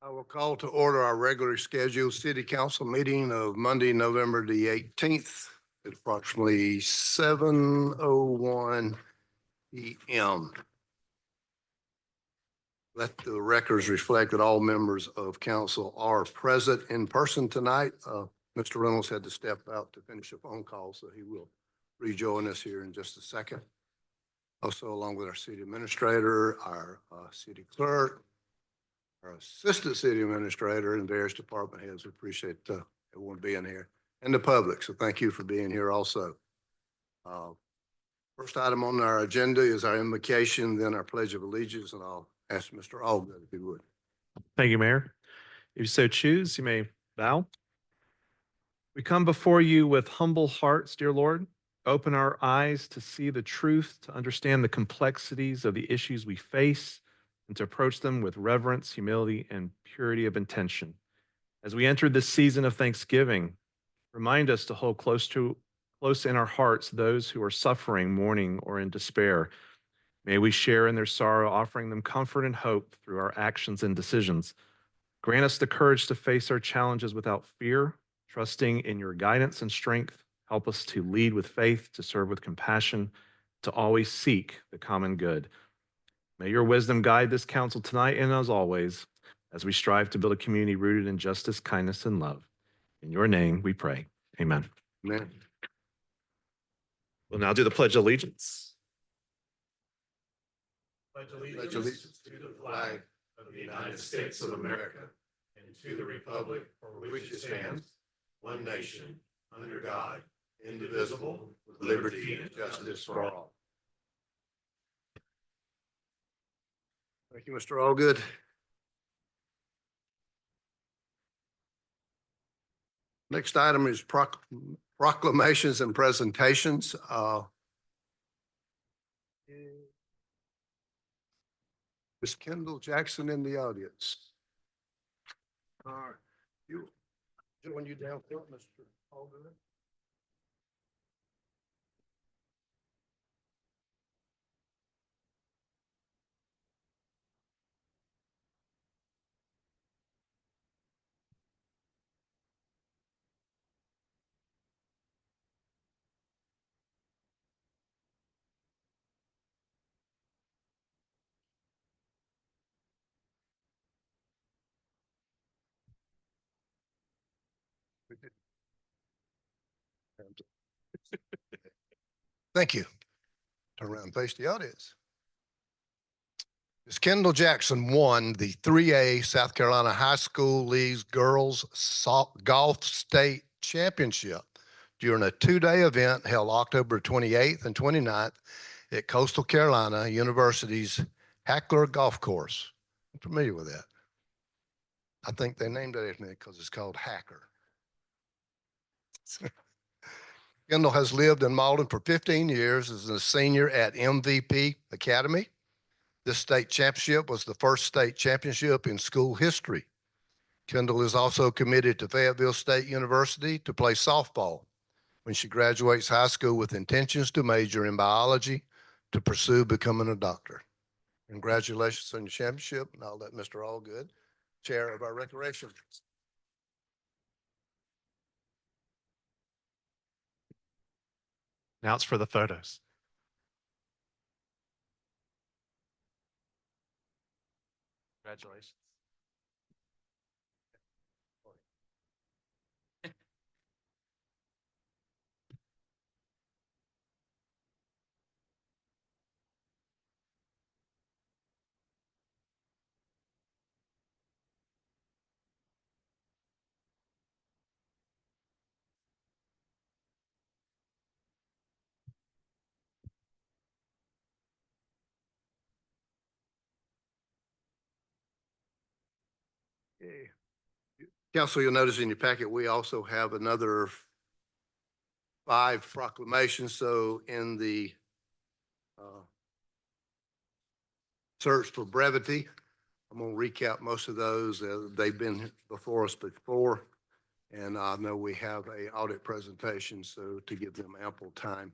I will call to order our regularly scheduled city council meeting of Monday, November the 18th at approximately 7:01 PM. Let the records reflect that all members of council are present in person tonight. Mr. Reynolds had to step out to finish a phone call, so he will rejoin us here in just a second. Also, along with our city administrator, our city clerk, our assistant city administrator, and various department heads. We appreciate everyone being here, and the public. So thank you for being here also. First item on our agenda is our invocation, then our pledge of allegiance, and I'll ask Mr. Allgood if he would. Thank you, Mayor. If you so choose, you may bow. We come before you with humble hearts, dear Lord. Open our eyes to see the truth, to understand the complexities of the issues we face, and to approach them with reverence, humility, and purity of intention. As we enter this season of Thanksgiving, remind us to hold close in our hearts those who are suffering, mourning, or in despair. May we share in their sorrow, offering them comfort and hope through our actions and decisions. Grant us the courage to face our challenges without fear, trusting in your guidance and strength. Help us to lead with faith, to serve with compassion, to always seek the common good. May your wisdom guide this council tonight and as always, as we strive to build a community rooted in justice, kindness, and love. In your name we pray. Amen. Amen. We'll now do the Pledge of Allegiance. Pledge allegiance to the flag of the United States of America and to the republic for which it stands, one nation, under God, indivisible, with liberty and justice for all. Thank you, Mr. Allgood. Next item is proclamations and presentations. Ms. Kendall Jackson in the audience. All right, you join you down front, Mr. Allgood. Thank you. Turn around and face the audience. Ms. Kendall Jackson won the 3A South Carolina High School League's Girls Golf State Championship during a two-day event held October 28th and 29th at Coastal Carolina University's Hackler Golf Course. I'm familiar with that. I think they named it because it's called Hacker. Kendall has lived in Mauldin for 15 years as a senior at MVP Academy. This state championship was the first state championship in school history. Kendall is also committed to Fayetteville State University to play softball when she graduates high school with intentions to major in biology to pursue becoming a doctor. Congratulations on your championship, and I'll let Mr. Allgood, chair of our recreation. Now it's for the photos. Congratulations. Okay. Council, you'll notice in your packet, we also have another 5 proclamations. So in the search for brevity, I'm going to recap most of those. They've been before us before, and I know we have a audit presentation, so to give them ample time,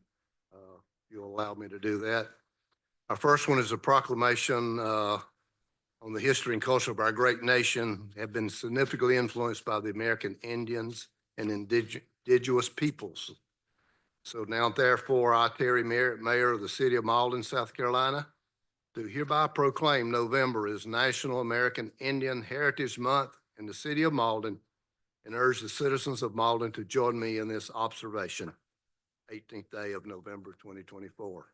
you'll allow me to do that. Our first one is a proclamation on the history and culture of our great nation have been significantly influenced by the American Indians and indigenous peoples. So now therefore, I, Terry Merritt, Mayor of the City of Mauldin, South Carolina, do hereby proclaim November as National American Indian Heritage Month in the City of Mauldin and urge the citizens of Mauldin to join me in this observation, 18th day of November, 2024.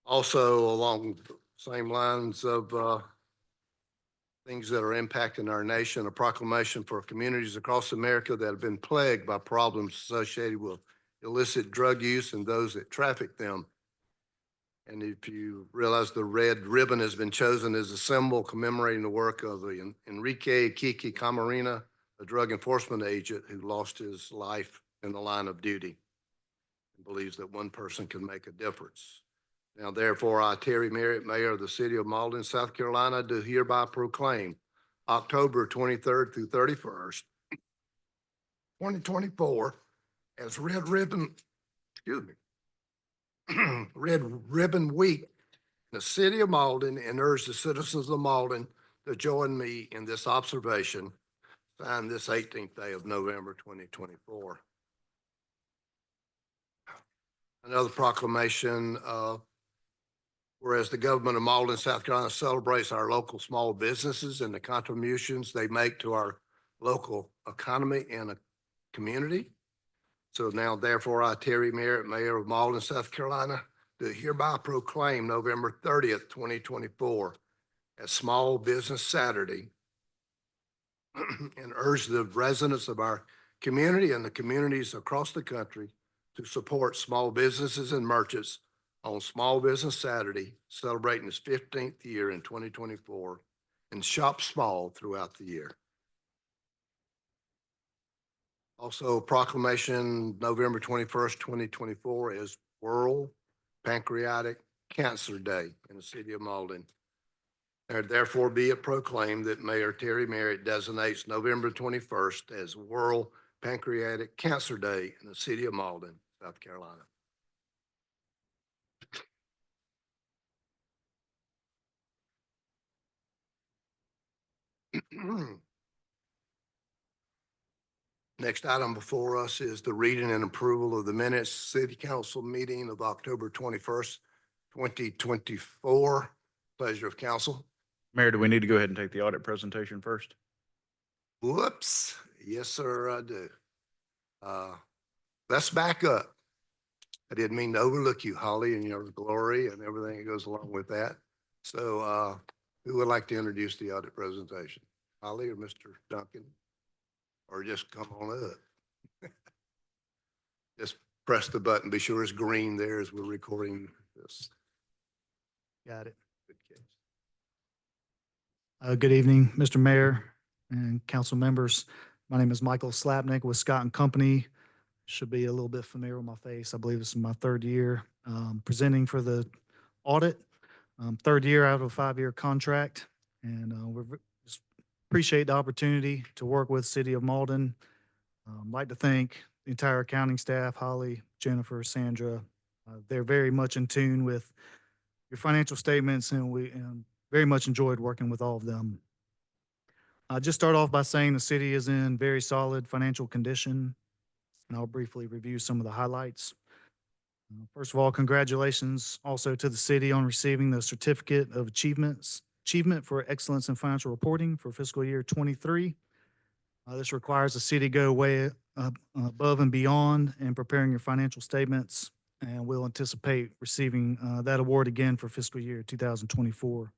Also, along the same lines of things that are impacting our nation, a proclamation for communities across America that have been plagued by problems associated with illicit drug use and those that traffic them. And if you realize the red ribbon has been chosen as a symbol commemorating the work of the Enrique Kiki Camarena, a drug enforcement agent who lost his life in the line of duty and believes that one person can make a difference. Now, therefore, I, Terry Merritt, Mayor of the City of Mauldin, South Carolina, do hereby proclaim October 23rd through 31st, 2024 as Red Ribbon, Red Ribbon Week in the City of Mauldin and urge the citizens of Mauldin to join me in this observation, signed this 18th day of November, 2024. Another proclamation, whereas the government of Mauldin, South Carolina celebrates our local small businesses and the contributions they make to our local economy and community. So now, therefore, I, Terry Merritt, Mayor of Mauldin, South Carolina, do hereby proclaim November 30th, 2024 as Small Business Saturday and urge the residents of our community and the communities across the country to support small businesses and merchants on Small Business Saturday, celebrating its 15th year in 2024, and shop small throughout the year. Also, proclamation November 21st, 2024 is World Pancreatic Cancer Day in the City of Mauldin. Therefore, be it proclaimed that Mayor Terry Merritt designates November 21st as World Pancreatic Cancer Day in the City of Mauldin, South Carolina. Next item before us is the reading and approval of the minutes City Council meeting of October 21st, 2024. Pleasure of council. Mayor, do we need to go ahead and take the audit presentation first? Whoops. Yes, sir, I do. Let's back up. I didn't mean to overlook you, Holly, and your glory and everything that goes along with that. So who would like to introduce the audit presentation? Holly or Mr. Duncan? Or just come on up. Just press the button. Be sure it's green there as we're recording this. Got it. Good case. Good evening, Mr. Mayor and council members. My name is Michael Slapnick with Scott and Company. Should be a little bit familiar with my face. I believe this is my third year presenting for the audit. Third year out of a 5-year contract. And we're just appreciate the opportunity to work with City of Mauldin. Like to thank the entire accounting staff, Holly, Jennifer, Sandra. They're very much in tune with your financial statements, and we very much enjoyed working with all of them. I'll just start off by saying the city is in very solid financial condition, and I'll briefly review some of the highlights. First of all, congratulations also to the city on receiving the Certificate of Achievement for Excellence in Financial Reporting for fiscal year 23. This requires the city go way above and beyond in preparing your financial statements, and we'll anticipate receiving that award again for fiscal year 2024.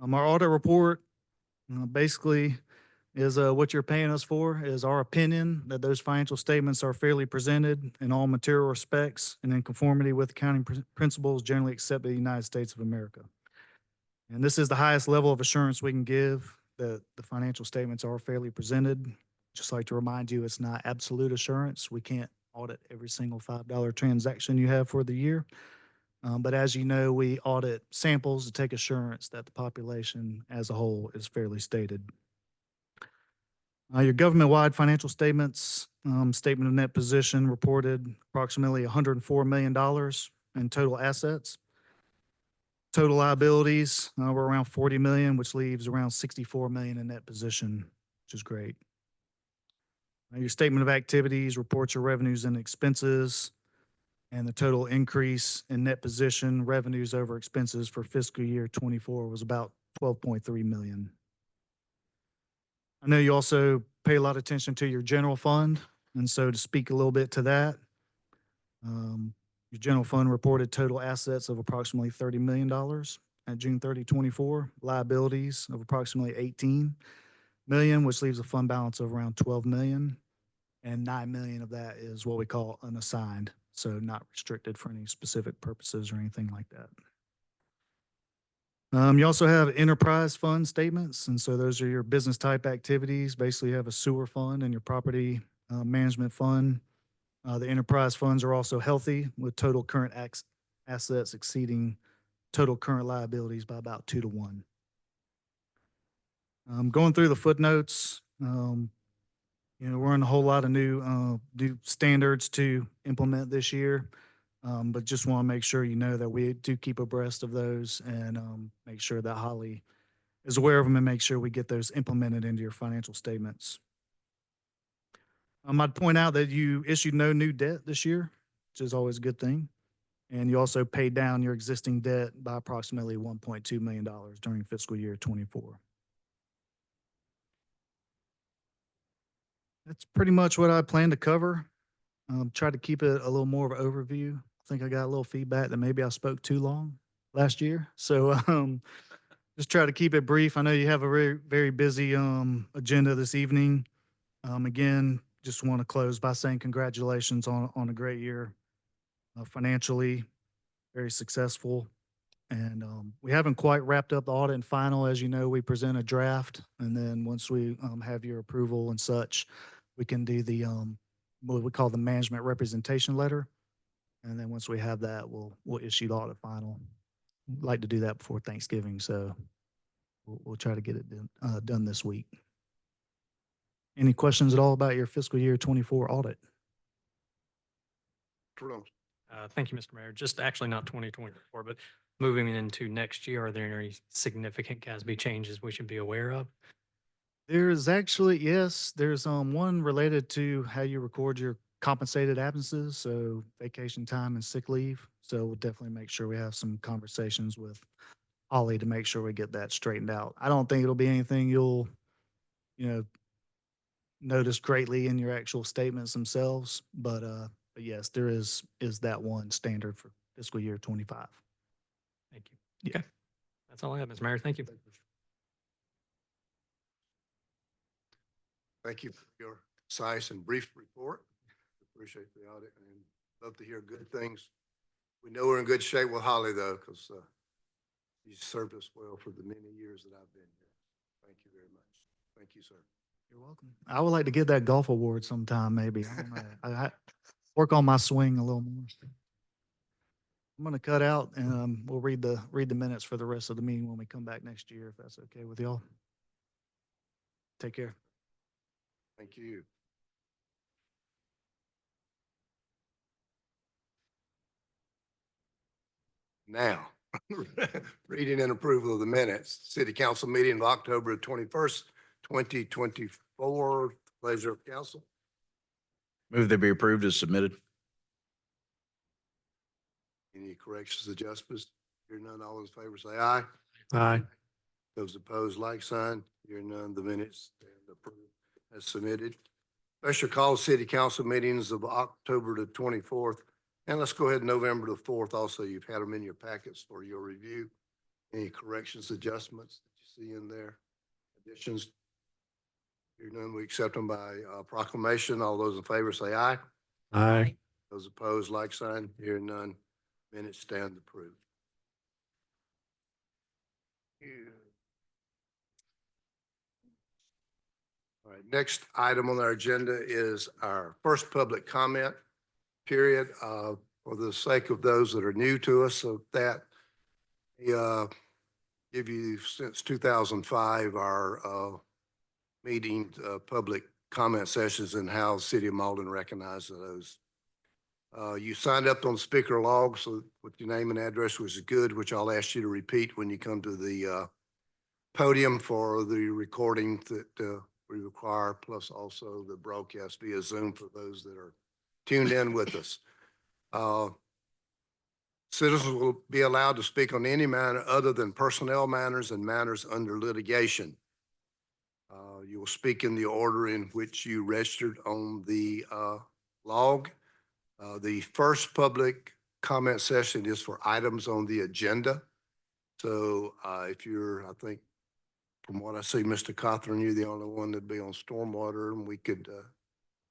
Our audit report basically is what you're paying us for, is our opinion that those financial statements are fairly presented in all material respects and in conformity with accounting principles generally accepted in the United States of America. And this is the highest level of assurance we can give that the financial statements are fairly presented. Just like to remind you, it's not absolute assurance. We can't audit every single $5 transaction you have for the year. But as you know, we audit samples to take assurance that the population as a whole is fairly stated. Your government-wide financial statements, statement of net position reported approximately $104 million in total assets. Total liabilities, we're around 40 million, which leaves around 64 million in net position, which is great. Your statement of activities reports your revenues and expenses, and the total increase in net position revenues over expenses for fiscal year 24 was about 12.3 million. I know you also pay a lot of attention to your general fund, and so to speak a little bit to that, your general fund reported total assets of approximately $30 million at June 30, 24, liabilities of approximately 18 million, which leaves a fund balance of around 12 million. And 9 million of that is what we call unassigned, so not restricted for any specific purposes or anything like that. You also have enterprise fund statements, and so those are your business type activities. Basically, you have a sewer fund and your property management fund. The enterprise funds are also healthy, with total current assets exceeding total current liabilities by about 2 to 1. Going through the footnotes, we're in a whole lot of new standards to implement this year, but just want to make sure you know that we do keep abreast of those and make sure that Holly is aware of them and make sure we get those implemented into your financial statements. I'd point out that you issued no new debt this year, which is always a good thing. And you also paid down your existing debt by approximately $1.2 million during fiscal year 24. That's pretty much what I plan to cover. Try to keep it a little more of an overview. I think I got a little feedback that maybe I spoke too long last year. So just try to keep it brief. I know you have a very, very busy agenda this evening. Again, just want to close by saying congratulations on a great year financially, very successful. And we haven't quite wrapped up the audit and final. As you know, we present a draft, and then once we have your approval and such, we can do the what we call the management representation letter. And then once we have that, we'll issue the audit final. We'd like to do that before Thanksgiving, so we'll try to get it done this week. Any questions at all about your fiscal year 24 audit? Thank you, Mr. Mayor. Just actually not 2024, but moving into next year, are there any significant GASB changes we should be aware of? There's actually, yes, there's one related to how you record your compensated absences, so vacation time and sick leave. So we'll definitely make sure we have some conversations with Holly to make sure we get that straightened out. I don't think it'll be anything you'll, notice greatly in your actual statements themselves, but yes, there is that one standard for fiscal year 25. Thank you. Okay. That's all I have, Mr. Mayor. Thank you. Thank you for your concise and brief report. Appreciate the audit and love to hear good things. We know we're in good shape with Holly though, because you served us well for the many years that I've been here. Thank you very much. Thank you, sir. You're welcome. I would like to get that golf award sometime, maybe. I don't know. I work on my swing a little more. I'm going to cut out and we'll read the minutes for the rest of the meeting when we come back next year, if that's okay with y'all. Take care. Thank you. Now, reading and approval of the minutes, City Council meeting of October 21st, 2024. Pleasure of council. Move they be approved as submitted. Any corrections, adjustments? Hear none, all in favor say aye. Aye. Those opposed, like sign. Hear none, the minutes stand approved as submitted. Special call city council meetings of October the 24th. And let's go ahead, November the 4th. Also, you've had them in your packets for your review. Any corrections, adjustments that you see in there? Additions? Hear none, we accept them by proclamation. All those in favor say aye. Aye. Those opposed, like sign. Hear none, minutes stand approved. All right, next item on our agenda is our first public comment period. For the sake of those that are new to us, so that give you since 2005 our meeting public comment sessions and how the City of Mauldin recognizes those. You signed up on speaker log, so with your name and address was good, which I'll ask you to repeat when you come to the podium for the recording that we require, plus also the broadcast via Zoom for those that are tuned in with us. Citizens will be allowed to speak on any matter other than personnel matters and matters under litigation. You will speak in the order in which you registered on the log. The first public comment session is for items on the agenda. So if you're, I think, from what I see, Mr. Cothran, you're the only one that'd be on stormwater, and we could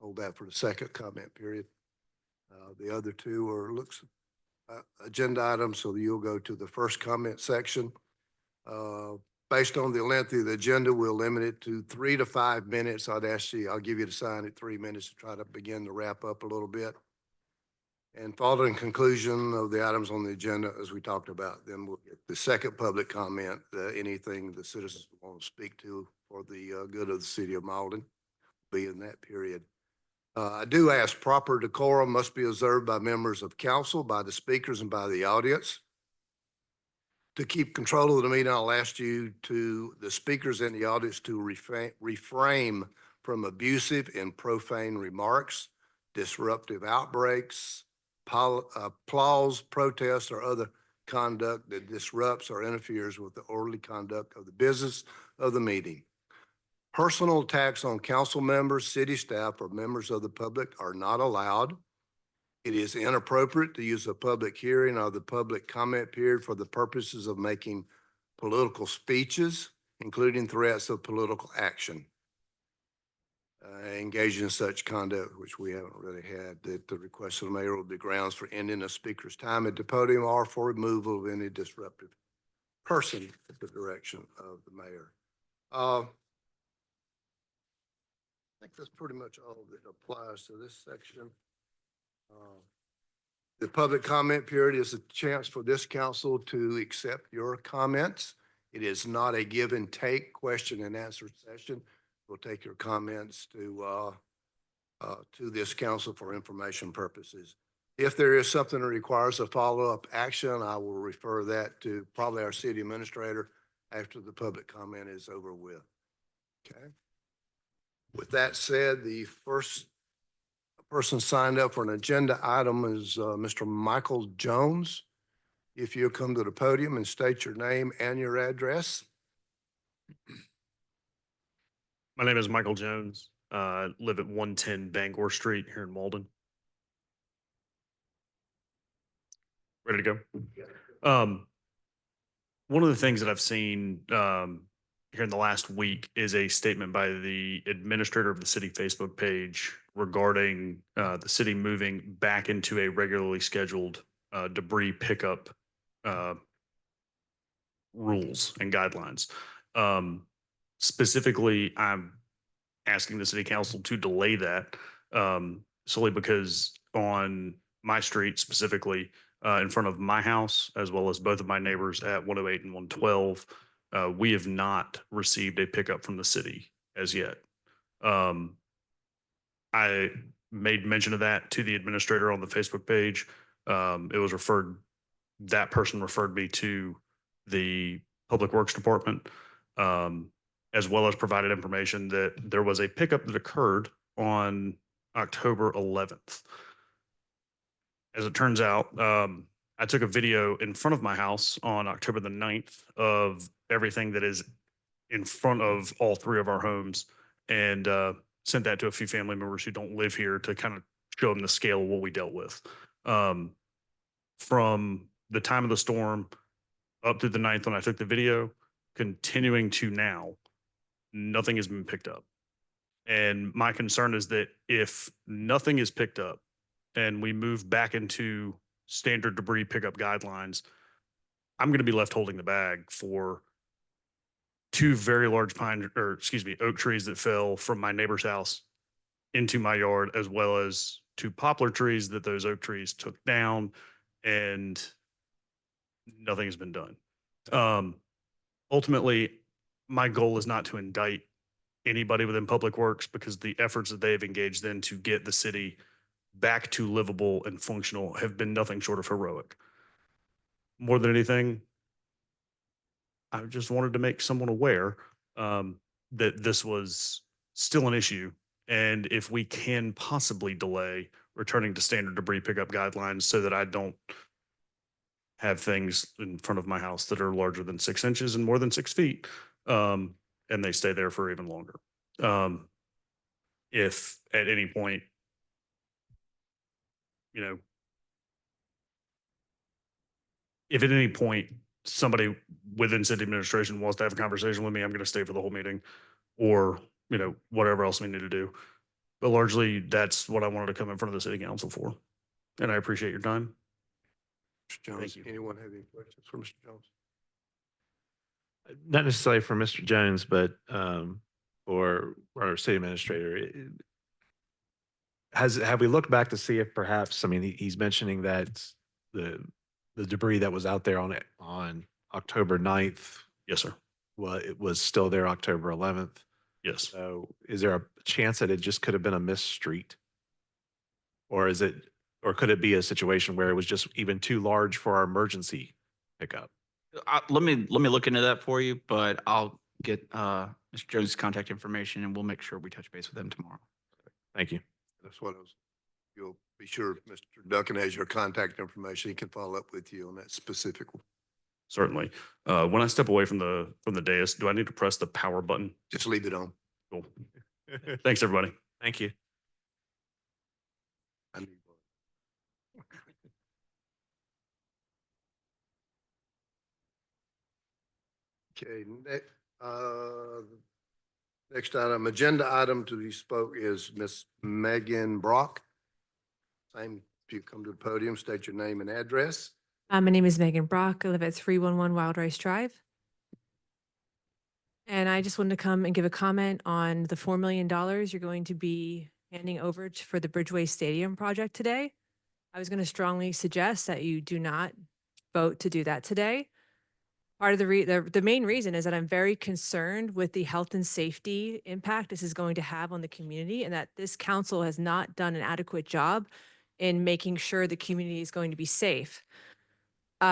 hold that for the second comment period. The other two are agenda items, so you'll go to the first comment section. Based on the length of the agenda, we'll limit it to 3 to 5 minutes. I'll give you the sign at 3 minutes to try to begin to wrap up a little bit. And following conclusion of the items on the agenda, as we talked about, then we'll get the second public comment, anything the citizens want to speak to for the good of the city of Mauldin, be in that period. I do ask proper decorum must be observed by members of council, by the speakers, and by the audience. To keep control of the meeting, I'll ask the speakers and the audience to refrain from abusive and profane remarks, disruptive outbreaks, applause, protests, or other conduct that disrupts or interferes with the orderly conduct of the business of the meeting. Personal attacks on council members, city staff, or members of the public are not allowed. It is inappropriate to use a public hearing or the public comment period for the purposes of making political speeches, including threats of political action. Engage in such conduct, which we haven't really had, that the request of the mayor will be grounds for ending a speaker's time at the podium or for removal of any disruptive person at the direction of the mayor. I think that's pretty much all that applies to this section. The public comment period is a chance for this council to accept your comments. It is not a give and take question and answer session. We'll take your comments to this council for information purposes. If there is something that requires a follow-up action, I will refer that to probably our city administrator after the public comment is over with. Okay. With that said, the first person signed up for an agenda item is Mr. Michael Jones. If you'll come to the podium and state your name and your address. My name is Michael Jones. I live at 110 Bangor Street here in Mauldin. Ready to go? One of the things that I've seen here in the last week is a statement by the administrator of the city Facebook page regarding the city moving back into a regularly scheduled debris pickup rules and guidelines. Specifically, I'm asking the city council to delay that solely because on my street specifically, in front of my house, as well as both of my neighbors at 108 and 112, we have not received a pickup from the city as yet. I made mention of that to the administrator on the Facebook page. It was that person referred me to the Public Works Department, as well as provided information that there was a pickup that occurred on October 11th. As it turns out, I took a video in front of my house on October the 9th of everything that is in front of all three of our homes and sent that to a few family members who don't live here to kind of show them the scale of what we dealt with. From the time of the storm up through the 9th when I took the video, continuing to now, nothing has been picked up. And my concern is that if nothing is picked up and we move back into standard debris pickup guidelines, I'm going to be left holding the bag for two very large oak trees that fell from my neighbor's house into my yard, as well as two poplar trees that those oak trees took down, and nothing has been done. Ultimately, my goal is not to indict anybody within Public Works, because the efforts that they've engaged in to get the city back to livable and functional have been nothing short of heroic. More than anything, I just wanted to make someone aware that this was still an issue. And if we can possibly delay returning to standard debris pickup guidelines so that I don't have things in front of my house that are larger than 6 inches and more than 6 feet, and they stay there for even longer. If at any point, you know, if at any point somebody within city administration wants to have a conversation with me, I'm going to stay for the whole meeting, or, you know, whatever else we need to do. But largely, that's what I wanted to come in front of the city council for. And I appreciate your time. Mr. Jones, Thank you. anyone have any questions for Mr. Jones? Not necessarily for Mr. Jones, but for our city administrator. Have we looked back to see if perhaps, I mean, he's mentioning that the debris that was out there on October 9th, Yes, sir. well, it was still there October 11th. Yes. So is there a chance that it just could have been a missed street? Or could it be a situation where it was just even too large for our emergency pickup? Let me look into that for you, but I'll get Mr. Jones' contact information and we'll make sure we touch base with him tomorrow. Thank you. That's what I was, you'll be sure Mr. Duncan has your contact information. He can follow up with you on that specific one. Certainly. When I step away from the dais, do I need to press the power button? Just leave it on. Cool. Thanks, everybody. Thank you. I need one. Okay, next item, agenda item to be spoke is Miss Megan Brock. Same, if you come to the podium, state your name and address. My name is Megan Brock. I live at 311 Wild Rice Drive. And I just wanted to come and give a comment on the $4 million you're going to be handing over for the Bridgeway Stadium project today. I was going to strongly suggest that you do not vote to do that today. Part of the main reason is that I'm very concerned with the health and safety impact this is going to have on the community, and that this council has not done an adequate job in making sure the community is going to be safe.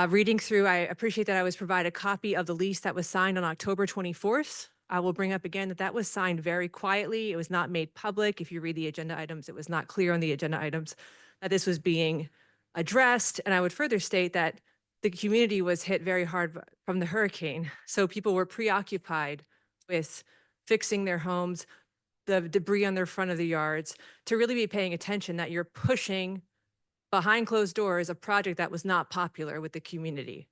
Reading through, I appreciate that I was provided a copy of the lease that was signed on October 24th. I will bring up again that that was signed very quietly. It was not made public. If you read the agenda items, it was not clear on the agenda items that this was being addressed. And I would further state that the community was hit very hard from the hurricane. So people were preoccupied with fixing their homes, the debris on their front of the yards, to really be paying attention that you're pushing behind closed doors a project that was not popular with the community.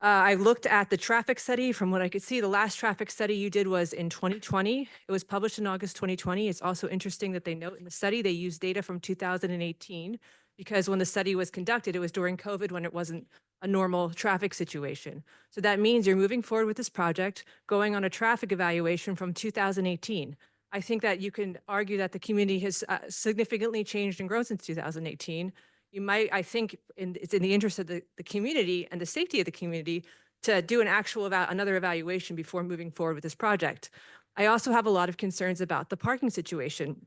I looked at the traffic study. From what I could see, the last traffic study you did was in 2020. It was published in August 2020. It's also interesting that they note in the study they used data from 2018, because when the study was conducted, it was during COVID, when it wasn't a normal traffic situation. So that means you're moving forward with this project, going on a traffic evaluation from 2018. I think that you can argue that the community has significantly changed and grown since 2018. You might, I think, it's in the interest of the community and the safety of the community to do an actual another evaluation before moving forward with this project. I also have a lot of concerns about the parking situation.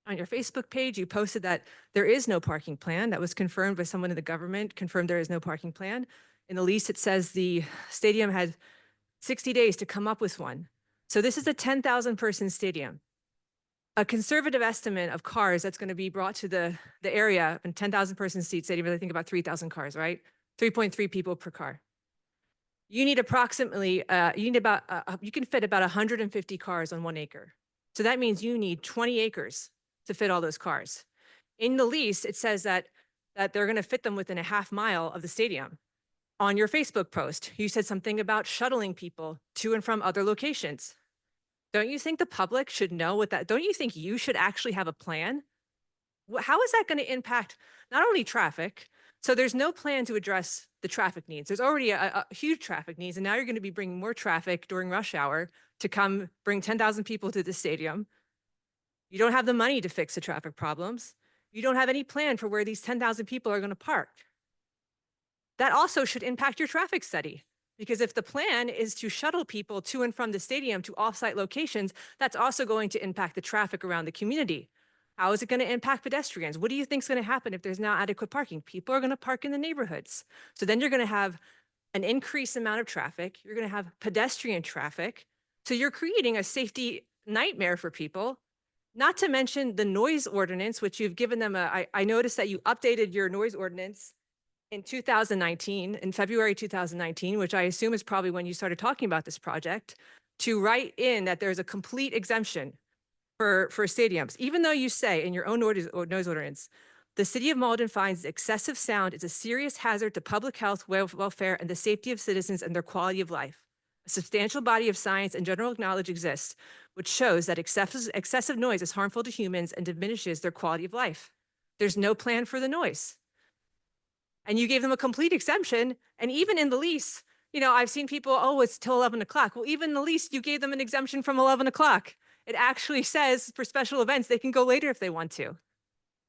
On your Facebook page, you posted that there is no parking plan. That was confirmed by someone in the government, confirmed there is no parking plan. In the lease, it says the stadium had 60 days to come up with one. So this is a 10,000 person stadium. A conservative estimate of cars that's going to be brought to the area, and 10,000 person seat stadium, I think about 3,000 cars, right? 3.3 people per car. You need approximately, you can fit about 150 cars on 1 acre. So that means you need 20 acres to fit all those cars. In the lease, it says that they're going to fit them within a half mile of the stadium. On your Facebook post, you said something about shuttling people to and from other locations. Don't you think the public should know what that, don't you think you should actually have a plan? How is that going to impact not only traffic? So there's no plan to address the traffic needs. There's already a huge traffic needs, and now you're going to be bringing more traffic during rush hour to come bring 10,000 people to the stadium. You don't have the money to fix the traffic problems. You don't have any plan for where these 10,000 people are going to park. That also should impact your traffic study. Because if the plan is to shuttle people to and from the stadium to off-site locations, that's also going to impact the traffic around the community. How is it going to impact pedestrians? What do you think is going to happen if there's not adequate parking? People are going to park in the neighborhoods. So then you're going to have an increased amount of traffic. You're going to have pedestrian traffic. So you're creating a safety nightmare for people. Not to mention the noise ordinance, which you've given them I noticed that you updated your noise ordinance in 2019, in February 2019, which I assume is probably when you started talking about this project, to write in that there's a complete exemption for stadiums, even though you say in your own noise ordinance, the city of Mauldin finds excessive sound is a serious hazard to public health, welfare, and the safety of citizens and their quality of life. A substantial body of science and general knowledge exists, which shows that excessive noise is harmful to humans and diminishes their quality of life. There's no plan for the noise. And you gave them a complete exemption. And even in the lease, I've seen people, oh, it's till 11 o'clock. Well, even in the lease, you gave them an exemption from 11 o'clock. It actually says for special events, they can go later if they want to.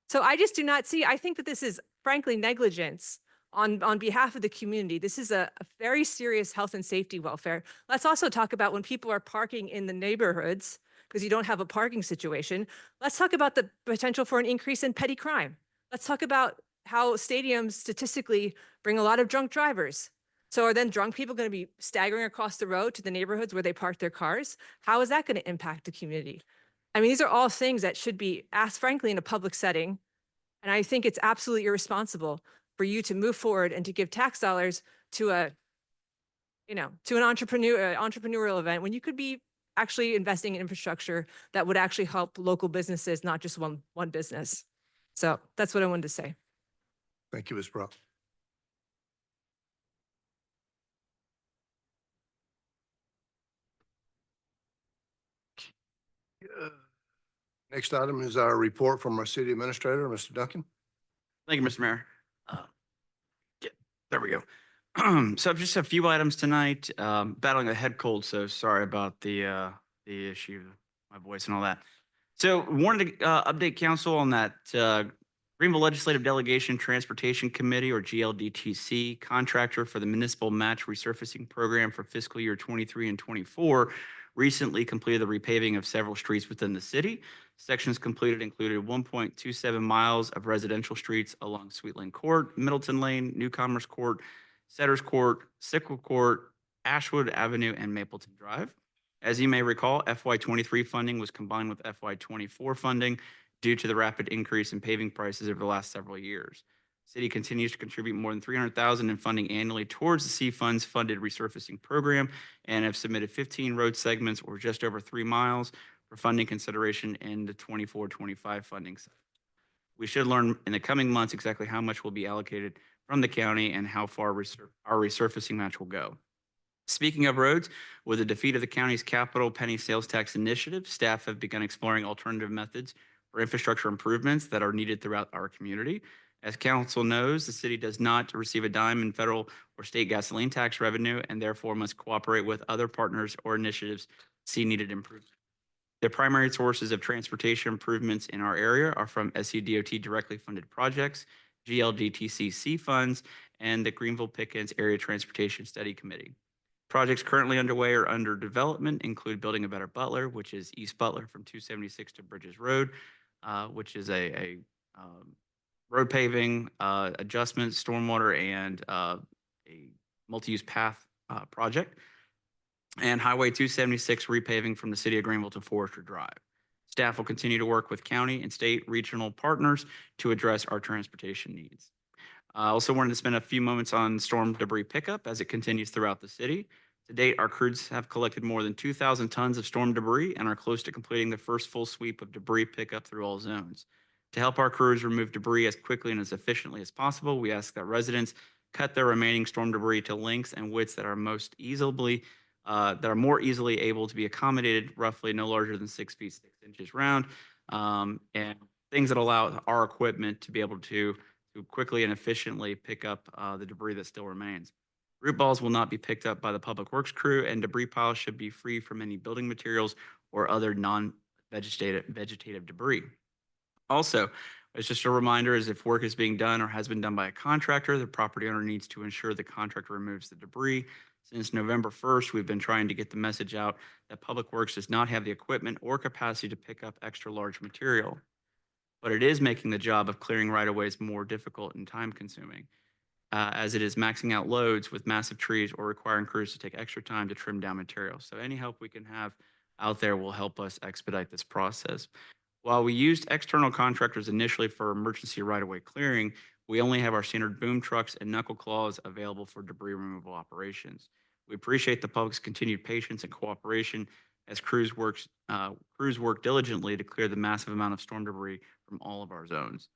So I just do not see, I think that this is frankly negligence on behalf of the community. This is a very serious health and safety welfare. Let's also talk about when people are parking in the neighborhoods because you don't have a parking situation. Let's talk about the potential for an increase in petty crime. Let's talk about how stadiums statistically bring a lot of drunk drivers. So are then drunk people going to be staggering across the road to the neighborhoods where they park their cars? How is that going to impact the community? I mean, these are all things that should be asked, frankly, in a public setting. And I think it's absolutely irresponsible for you to move forward and to give tax dollars to an entrepreneurial event when you could be actually investing in infrastructure that would actually help local businesses, not just one business. So that's what I wanted to say. Thank you, Ms. Brown. Next item is our report from our city administrator, Mr. Duncan. Thank you, Mr. Mayor. There we go. So just a few items tonight. Battling a head cold, so sorry about the issue, my voice and all that. So wanted to update council on that Greenville Legislative Delegation Transportation Committee, or GLDTC, contractor for the municipal match resurfacing program for fiscal year 23 and 24, recently completed the repaving of several streets within the city. Sections completed included 1.27 miles of residential streets along Sweetland Court, Middleton Lane, Newcomers Court, Setters Court, Sickle Court, Ashwood Avenue, and Mapleton Drive. As you may recall, FY23 funding was combined with FY24 funding due to the rapid increase in paving prices over the last several years. City continues to contribute more than $300,000 in funding annually towards the C Funds funded resurfacing program and have submitted 15 road segments, or just over 3 miles, for funding consideration in the 24-25 funding cycle. We should learn in the coming months exactly how much will be allocated from the county and how far our resurfacing match will go. Speaking of roads, with the defeat of the county's capital penny sales tax initiative, staff have begun exploring alternative methods for infrastructure improvements that are needed throughout our community. As council knows, the city does not receive a dime in federal or state gasoline tax revenue and therefore must cooperate with other partners or initiatives to see needed improvement. The primary sources of transportation improvements in our area are from SCDOT directly funded projects, GLDTCC funds, and the Greenville Pickens Area Transportation Study Committee. Projects currently underway or under development include building a better Butler, which is East Butler from 276 to Bridges Road, which is a road paving, adjustment, stormwater, and a multi-use path project, and Highway 276 repaving from the city of Greenville to Forester Drive. Staff will continue to work with county and state regional partners to address our transportation needs. I also wanted to spend a few moments on storm debris pickup as it continues throughout the city. To date, our crews have collected more than 2,000 tons of storm debris and are close to completing the first full sweep of debris pickup through all zones. To help our crews remove debris as quickly and as efficiently as possible, we ask that residents cut their remaining storm debris to lengths and widths that are more easily able to be accommodated, roughly no larger than 6 feet 6 inches round, and things that allow our equipment to be able to quickly and efficiently pick up the debris that still remains. Root balls will not be picked up by the Public Works crew, and debris piles should be free from any building materials or other non-vegetative debris. Also, it's just a reminder, as if work is being done or has been done by a contractor, the property owner needs to ensure the contractor removes the debris. Since November 1st, we've been trying to get the message out that Public Works does not have the equipment or capacity to pick up extra large material. but it is making the job of clearing right-of-ways more difficult and time-consuming, as it is maxing out loads with massive trees or requiring crews to take extra time to trim down material. So any help we can have out there will help us expedite this process. While we used external contractors initially for emergency right-of-way clearing, we only have our standard boom trucks and knuckle claws available for debris removal operations. We appreciate the public's continued patience and cooperation as crews work diligently to clear the massive amount of storm debris from all of our zones.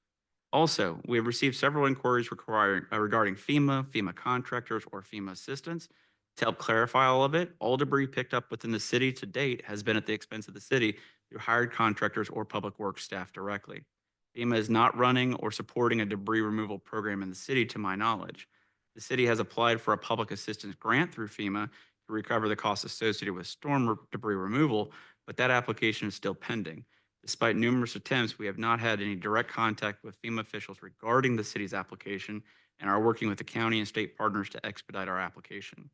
Also, we have received several inquiries regarding FEMA contractors, or FEMA assistance. To help clarify all of it, all debris picked up within the city to date has been at the expense of the city through hired contractors or public works staff directly. FEMA is not running or supporting a debris removal program in the city, to my knowledge. The city has applied for a public assistance grant through FEMA to recover the costs associated with debris removal, but that application is still pending. Despite numerous attempts, we have not had any direct contact with FEMA officials regarding the city's application and are working with the county and state partners to expedite our application.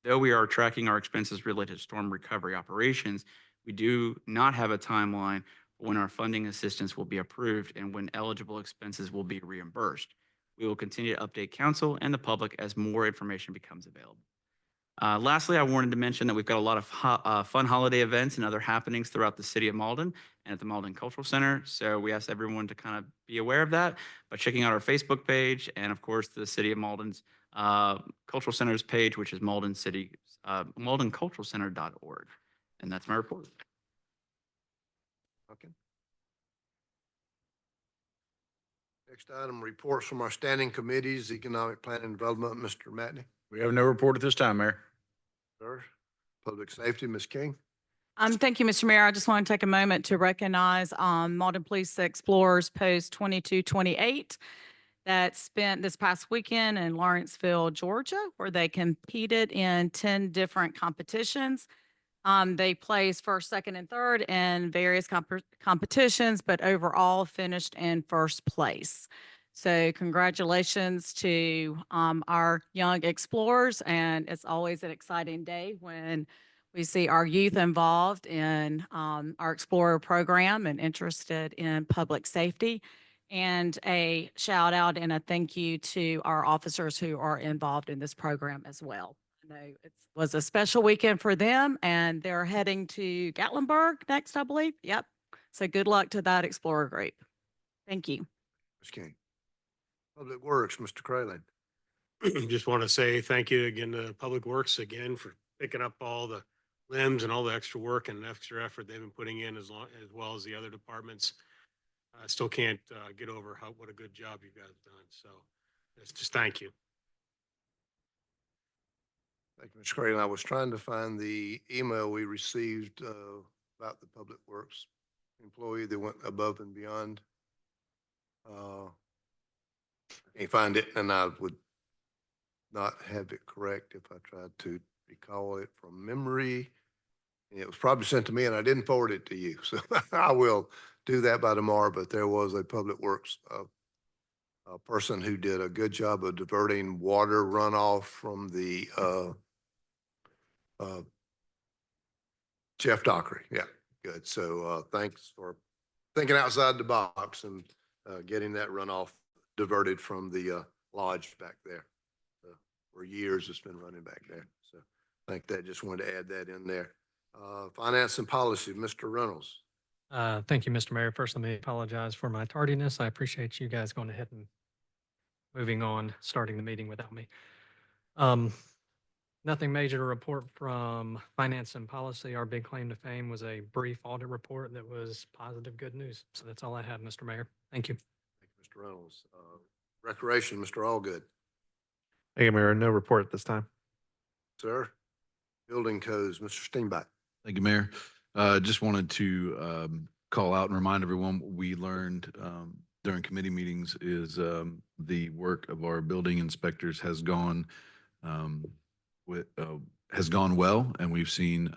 Though we are tracking our expenses related to storm recovery operations, we do not have a timeline for when our funding assistance will be approved and when eligible expenses will be reimbursed. We will continue to update council and the public as more information becomes available. Lastly, I wanted to mention that we've got a lot of fun holiday events and other happenings throughout the city of Mauldin and at the Mauldin Cultural Center. So we ask everyone to kind of be aware of that by checking out our Facebook page and, of course, the City of Mauldin's Cultural Center's page, which is mauldinculturalcenter.org. And that's my report. Okay. Next item, reports from our standing committees, Economic Planning and Development, Mr. Matney. We have no report at this time, Mayor. Sir. Public Safety, Ms. King. Thank you, Mr. Mayor. I just want to take a moment to recognize Mauldin Police Explorers Post 2228 that spent this past weekend in Lawrenceville, Georgia, where they competed in 10 different competitions. They placed first, second, and third in various competitions, but overall finished in first place. So congratulations to our young explorers, and it's always an exciting day when we see our youth involved in our Explorer program and interested in public safety. And a shout out and a thank you to our officers who are involved in this program as well. I know it was a special weekend for them, and they're heading to Gatlinburg next, I believe. Yep. So good luck to that Explorer group. Thank you. Ms. King. Public Works, Mr. Crayland. Just want to say thank you again to Public Works again for picking up all the limbs and all the extra work and extra effort they've been putting in as well as the other departments. I still can't get over what a good job you guys have done. So it's just thank you. Thank you, Mr. Crayland. I was trying to find the email we received about the Public Works employee that went above and beyond. I can't find it, and I would not have it correct if I tried to recall it from memory. And it was probably sent to me, and I didn't forward it to you, so I will do that by tomorrow. But there was a Public Works a person who did a good job of diverting water runoff from the Jeff Dockery. Yeah, good. So thanks for thinking outside the box and getting that runoff diverted from the lodge back there. For years, it's been running back there. So I think that just wanted to add that in there. Finance and Policy, Mr. Reynolds. Thank you, Mr. Mayor. First, let me apologize for my tardiness. I appreciate you guys going ahead and moving on, starting the meeting without me. Nothing major to report from Finance and Policy. Our big claim to fame was a brief audit report that was positive, good news. So that's all I have, Mr. Mayor. Thank you. Thank you, Mr. Reynolds. Recreation, Mr. Allgood. Thank you, Mayor. No report at this time. Sir. Building Codes, Mr. Steenbeck. Thank you, Mayor. Just wanted to call out and remind everyone what we learned during committee meetings is the work of our building inspectors has gone well, and we've seen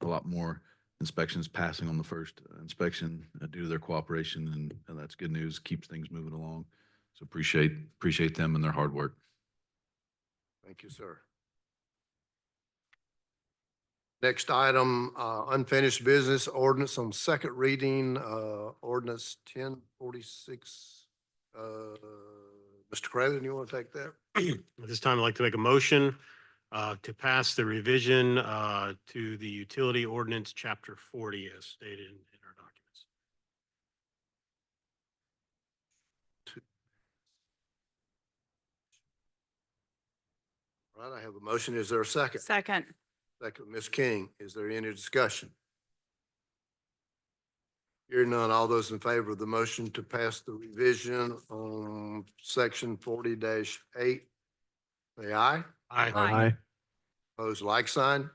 a lot more inspections passing on the first inspection due to their cooperation, and that's good news. Keeps things moving along. So appreciate them and their hard work. Thank you, sir. Next item, unfinished business ordinance on second reading, ordinance 1046. Mr. Craven, you want to take that? At this time, I'd like to make a motion to pass the revision to the utility ordinance, chapter 40, as stated in our documents. All right, I have a motion. Is there a second? Second. Second, Ms. King. Is there any discussion? Hearing none, all those in favor of the motion to pass the revision on section 40-8, say aye. Aye. Aye. Opposed, like sign.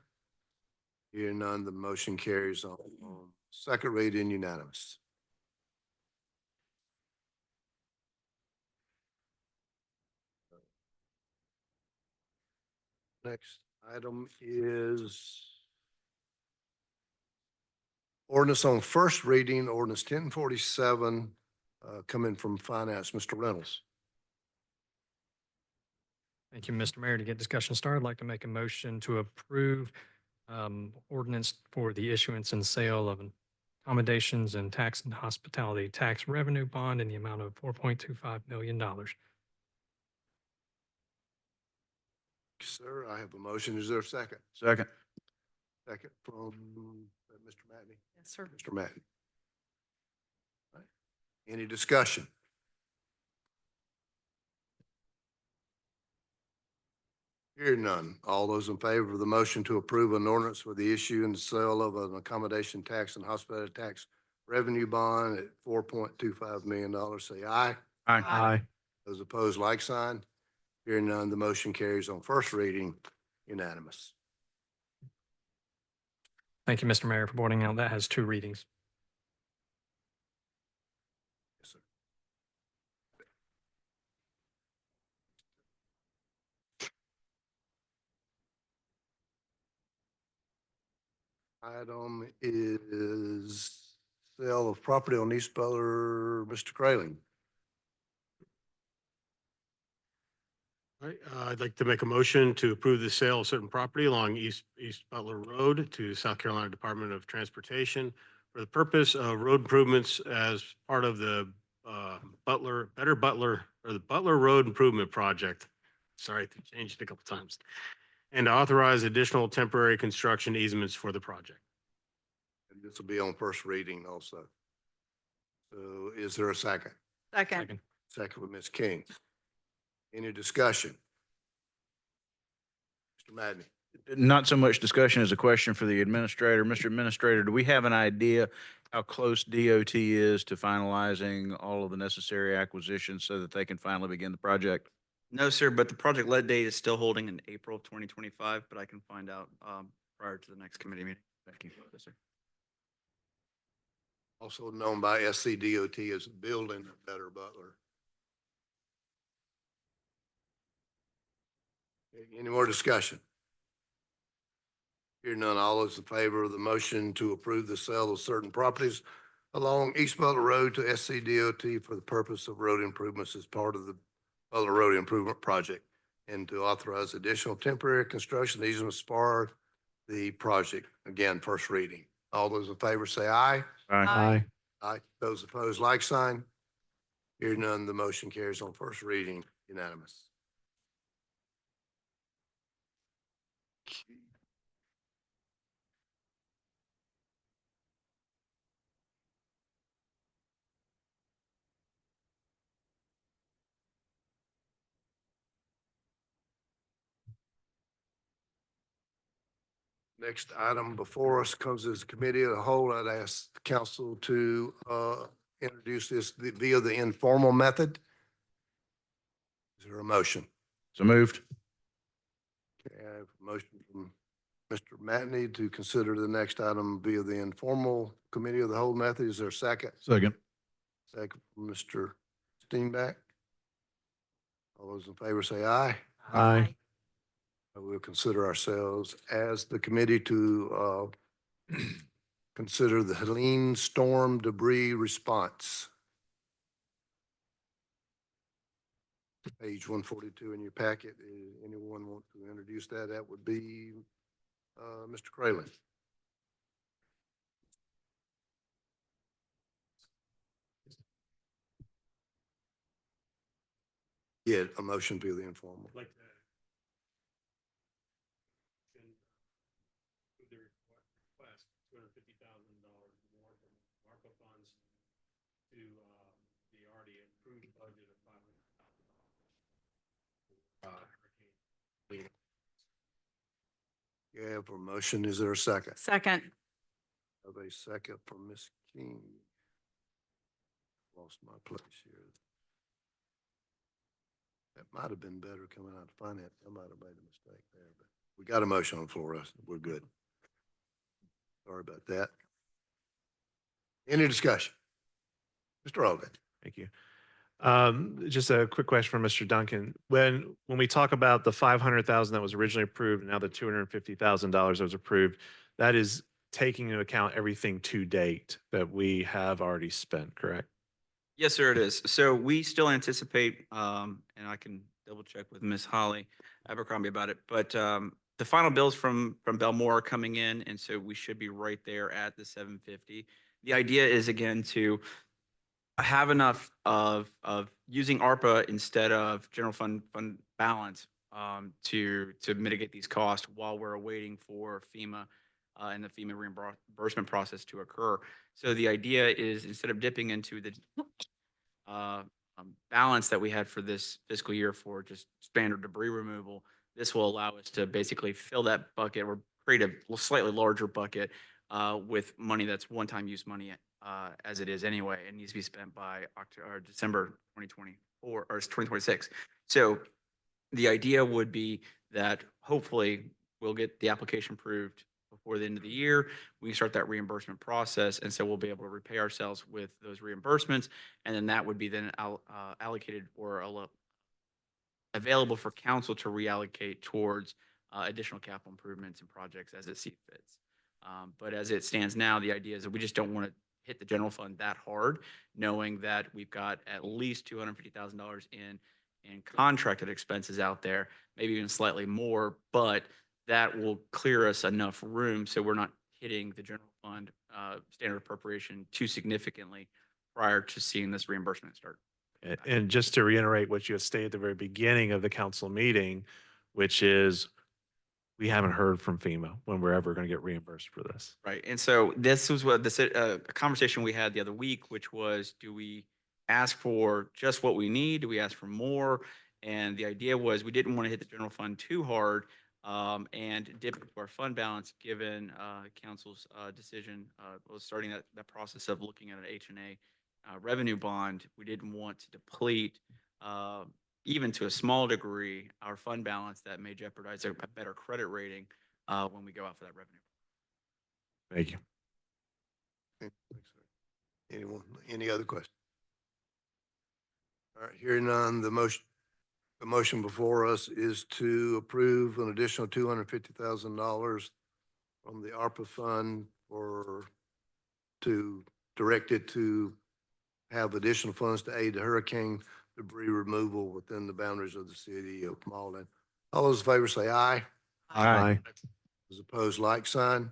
Hearing none, the motion carries on second reading unanimous. Next item is ordinance on first reading, ordinance 1047, coming from finance. Mr. Reynolds. Thank you, Mr. Mayor. To get discussion started, I'd like to make a motion to approve ordinance for the issuance and sale of accommodations and tax and hospitality tax revenue bond in the amount of $4.25 million. Sir, I have a motion. Is there a second? Second. Second from Mr. Matney. Yes, sir. Mr. Matney. All right. Any discussion? Hearing none. All those in favor of the motion to approve an ordinance for the issue and sale of an accommodation tax and hospitality tax revenue bond at $4.25 million, say aye. Aye. Those opposed, like sign. Hearing none, the motion carries on first reading unanimous. Thank you, Mr. Mayor, for pointing out that has 2 readings. Yes, sir. Item is sale of property on East Butler. Mr. Kraling. All right, I'd like to make a motion to approve the sale of certain property along East Butler Road to South Carolina Department of Transportation for the purpose of road improvements as part of the Butler Road Improvement Project. Sorry, I changed it a couple times. And to authorize additional temporary construction easements for the project. And this will be on first reading also. So is there a second? Second. Second with Ms. King. Any discussion? Mr. Madden. Not so much discussion as a question for the administrator. Mr. Administrator, do we have an idea how close DOT is to finalizing all of the necessary acquisitions so that they can finally begin the project? No, sir, but the project lead date is still holding in April of 2025, but I can find out prior to the next committee meeting. Thank you. Yes, sir. Also known by SCDOT as Building a Better Butler. Any more discussion? Hearing none, all those in favor of the motion to approve the sale of certain properties along East Butler Road to SCDOT for the purpose of road improvements as part of the Butler Road Improvement Project and to authorize additional temporary construction easements for the project. Again, first reading. All those in favor say aye. Aye. Aye. Those opposed, like sign. Hearing none, the motion carries on first reading, unanimous. Next item before us comes as committee of the whole. I'd ask the council to introduce this via the informal method. Is there a motion? So moved. Okay, I have a motion from Mr. Matney to consider the next item via the informal committee of the whole method. Is there a second? Second. Second from Mr. Steenback. All those in favor say aye. Aye. We'll consider ourselves as the committee to consider the Helene storm debris response. Page 142 in your packet. Anyone want to introduce that? That would be Mr. Crayland. Yeah, a motion to the informal. Like to with the request, $250,000 more from ARPA funds to the already approved budget of $500,000. Yeah, for motion, is there a second? Second. Have a second from Ms. King. Lost my place here. That might have been better coming out of finance. I might have made a mistake there, but we got a motion on the floor. We're good. Sorry about that. Any discussion? Mr. Mauldin. Thank you. Just a quick question for Mr. Duncan. When we talk about the 500,000 that was originally approved, and now the $250,000 that was approved, that is taking into account everything to date that we have already spent, correct? Yes, sir, it is. So we still anticipate, and I can double check with Ms. Holly Abercrombie about it, but the final bills from Belmore are coming in, and so we should be right there at the 750. The idea is again to have enough of using ARPA instead of general fund balance to mitigate these costs while we're waiting for FEMA and the FEMA reimbursement process to occur. So the idea is instead of dipping into the balance that we had for this fiscal year for just standard debris removal, this will allow us to basically fill that bucket or create a slightly larger bucket with money that's one-time use money as it is anyway. It needs to be spent by October or December 2024 or 2026. So the idea would be that hopefully we'll get the application approved before the end of the year. We can start that reimbursement process, and so we'll be able to repay ourselves with those reimbursements, and then that would be then allocated or available for council to reallocate towards additional capital improvements and projects as it sees fits. But as it stands now, the idea is that we just don't want to hit the general fund that hard, knowing that we've got at least $250,000 in contracted expenses out there, maybe even slightly more, but that will clear us enough room so we're not hitting the general fund standard appropriation too significantly prior to seeing this reimbursement start. And just to reiterate what you had stated at the very beginning of the council meeting, which is we haven't heard from FEMA when we're ever going to get reimbursed for this. Right. And so this was what this a conversation we had the other week, which was, do we ask for just what we need? Do we ask for more? And the idea was we didn't want to hit the general fund too hard and dip into our fund balance, given council's decision was starting that process of looking at an H&A revenue bond. We didn't want to deplete even to a small degree, our fund balance that may jeopardize a better credit rating when we go out for that revenue. Thank you. Okay, thanks, sir. Anyone, any other questions? All right, hearing none, the motion before us is to approve an additional $250,000 from the ARPA fund to direct it to have additional funds to aid the hurricane debris removal within the boundaries of the city of Mauldin. All those in favor say aye. Aye. Those opposed, like sign.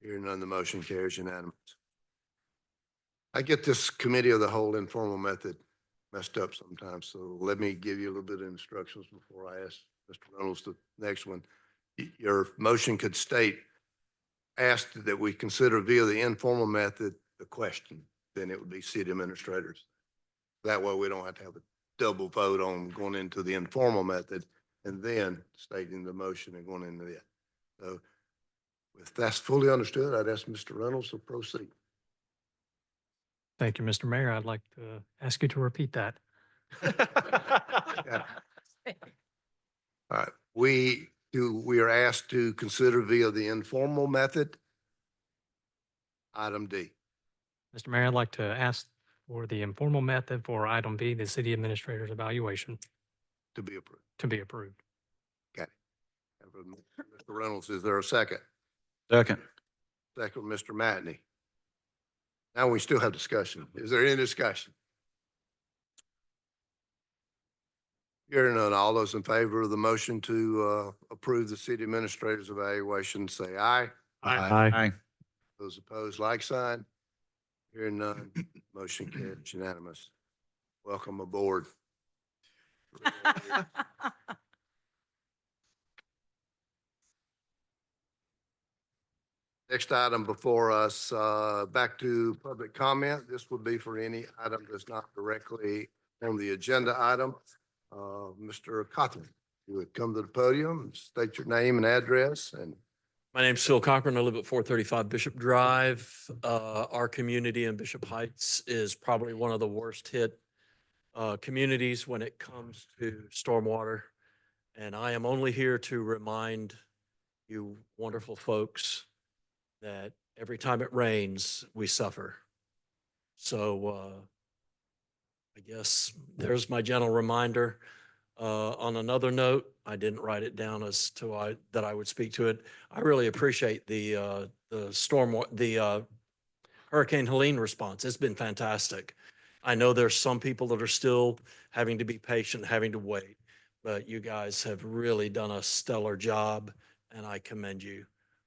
Hearing none, the motion carries unanimous. I get this committee of the whole informal method messed up sometimes, so let me give you a little bit of instructions before I ask Mr. Reynolds the next one. Your motion could state, asked that we consider via the informal method the question, then it would be city administrators. That way we don't have to have a double vote on going into the informal method and then stating the motion and going into that. So if that's fully understood, I'd ask Mr. Reynolds to proceed. Thank you, Mr. Mayor. I'd like to ask you to repeat that. Yeah. All right, we are asked to consider via the informal method. Item D. Mr. Mayor, I'd like to ask for the informal method for item B, the city administrator's evaluation, To be approved. to be approved. Got it. Mr. Reynolds, is there a second? Second. Second, Mr. Matney. Now we still have discussion. Is there any discussion? Hearing none, all those in favor of the motion to approve the city administrator's evaluation, say aye. Aye. Aye. Those opposed, like sign. Hearing none, motion carries unanimous. Welcome aboard. Next item before us, back to public comment. This would be for any item that's not directly on the agenda item. Mr. Cothran, you would come to the podium, state your name and address, and My name's Phil Cochran. I live at 435 Bishop Drive. Our community in Bishop Heights is probably one of the worst hit communities when it comes to stormwater. And I am only here to remind you wonderful folks that every time it rains, we suffer. So I guess there's my gentle reminder. On another note, I didn't write it down as to that I would speak to it. I really appreciate the Hurricane Helene response. It's been fantastic. I know there's some people that are still having to be patient, having to wait, but you guys have really done a stellar job, and I commend you.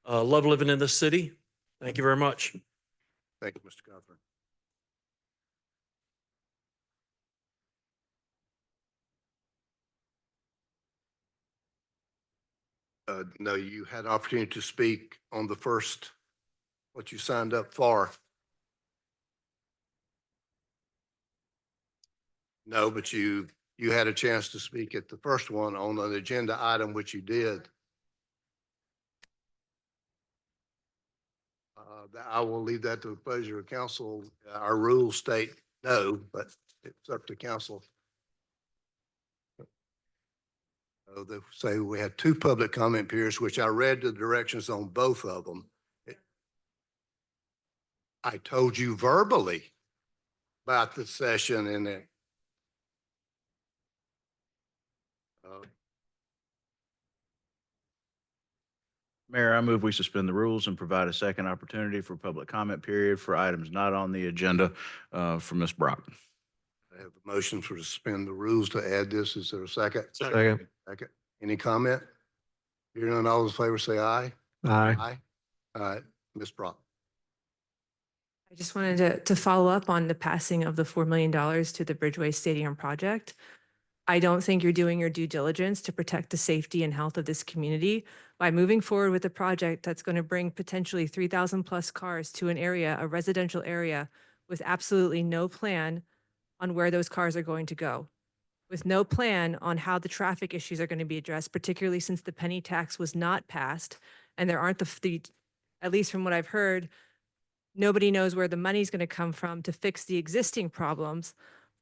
Love living in this city. Thank you very much. thank you, Mr. Cothran. No, you had opportunity to speak on the first, what you signed up for. No, but you had a chance to speak at the first one on an agenda item, which you did. I will leave that to the pleasure of council. Our rules state no, but it's up to council. They say we had two public comment periods, which I read the directions on both of them. I told you verbally about the session and it. Mayor, I move we suspend the rules and provide a second opportunity for public comment period for items not on the agenda for Ms. Brock. I have a motion for to suspend the rules to add this. Is there a second? Second. Second. Any comment? Hearing none, all those in favor say aye. Aye. Aye. All right, Ms. Brock. I just wanted to follow up on the passing of the $4 million to the Bridgeway Stadium project. I don't think you're doing your due diligence to protect the safety and health of this community by moving forward with a project that's going to bring potentially 3,000 plus cars to an area, a residential area, with absolutely no plan on where those cars are going to go, with no plan on how the traffic issues are going to be addressed, particularly since the penny tax was not passed and there aren't at least from what I've heard, nobody knows where the money's going to come from to fix the existing problems,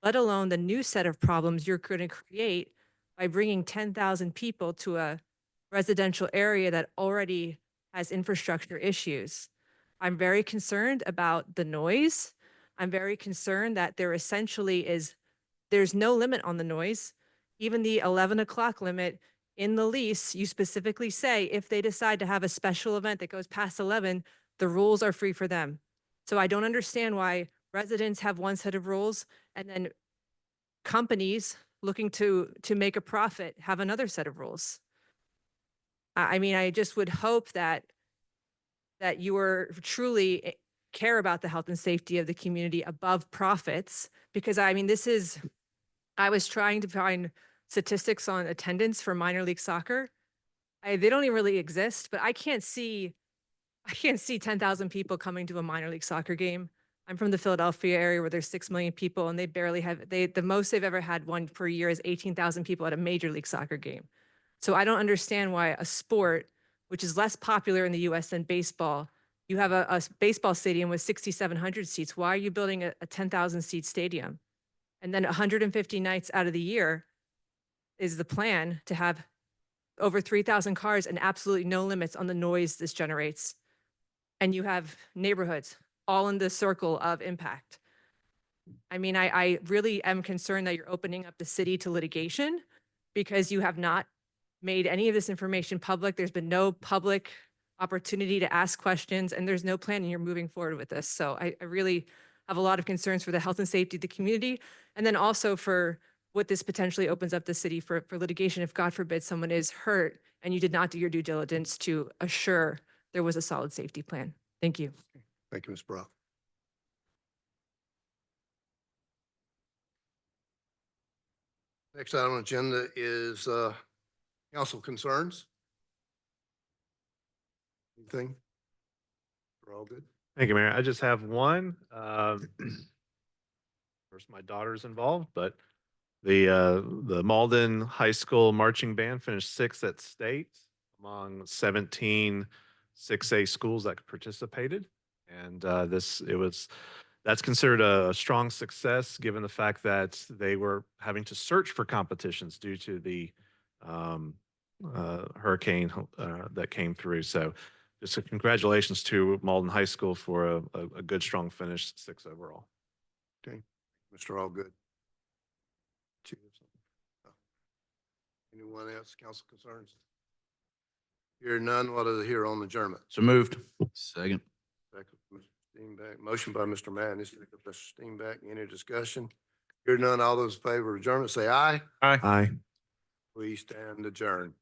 let alone the new set of problems you're going to create by bringing 10,000 people to a residential area that already has infrastructure issues. I'm very concerned about the noise. I'm very concerned that there's no limit on the noise. Even the 11 o'clock limit in the lease, you specifically say if they decide to have a special event that goes past 11, the rules are free for them. So I don't understand why residents have one set of rules and then companies looking to make a profit have another set of rules. I mean, I just would hope that you are truly care about the health and safety of the community above profits, because I mean, I was trying to find statistics on attendance for minor league soccer. They don't even really exist, but I can't see 10,000 people coming to a minor league soccer game. I'm from the Philadelphia area where there's 6 million people and they barely have, the most they've ever had one per year is 18,000 people at a major league soccer game. So I don't understand why a sport, which is less popular in the US than baseball, you have a baseball stadium with 6,700 seats. Why are you building a 10,000 seat stadium? And then 150 nights out of the year is the plan to have over 3,000 cars and absolutely no limits on the noise this generates. And you have neighborhoods all in the circle of impact. I mean, I really am concerned that you're opening up the city to litigation because you have not made any of this information public. There's been no public opportunity to ask questions and there's no plan and you're moving forward with this. So I really have a lot of concerns for the health and safety of the community. And then also for what this potentially opens up the city for litigation if, God forbid, someone is hurt and you did not do your due diligence to assure there was a solid safety plan. Thank you. Thank you, Ms. Brock. Next item on the agenda is council concerns. Anything? We're all good? Thank you, Mayor. I just have one. First, my daughter's involved, but the Mauldin High School marching band finished sixth at state among 17 6A schools that participated. And that's considered a strong success given the fact that they were having to search for competitions due to the hurricane that came through. So just a congratulations to Mauldin High School for a good, strong finish, 6 overall. Okay, Mr. Allgood. Anyone else, council concerns? Hear none, what is here on adjournment? So moved. Second. Second, Mr. Steenbeck. Motion by Mr. Madden, second by Mr. Steenbeck. Any discussion? Hear none, all those in favor of adjournment say aye. Aye. We stand adjourned.